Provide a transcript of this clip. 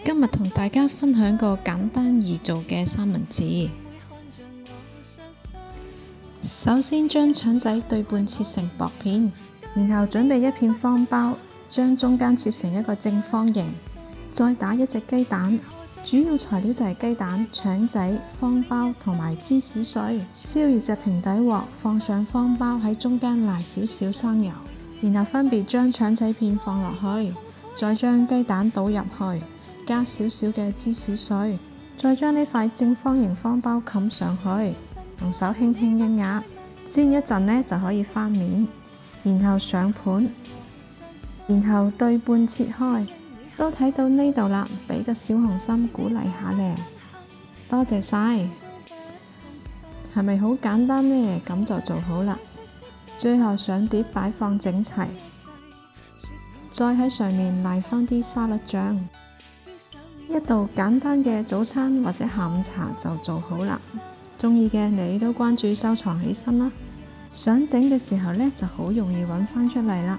今日同大家分享個簡單易做嘅三文治。首先將腸仔對半切成薄片，然後準備一片方包，將中間切成一個正方形，再打一隻雞蛋。主要材料就係雞蛋、腸仔、方包同埋芝士碎。燒熱隻平底鑊，放上方包，喺中間瀨少少生油，然後分別將腸仔片放落去，再將雞蛋倒入去，加少少嘅芝士碎，再將呢塊正方形方包冚上去，用手輕輕一壓，煎一陣呢就可以翻面，然後上盤，然後對半切開。都睇到呢度啦，俾個小紅心鼓勵下咧，多謝晒。係咪好簡單呢？咁就做好啦。最後上碟擺放整齊，再喺上面瀨返啲沙律醬，一道簡單嘅早餐或者下午茶就做好啦。鍾意嘅你都關注收藏起身啦，想整嘅時候呢就好容易揾返出嚟啦。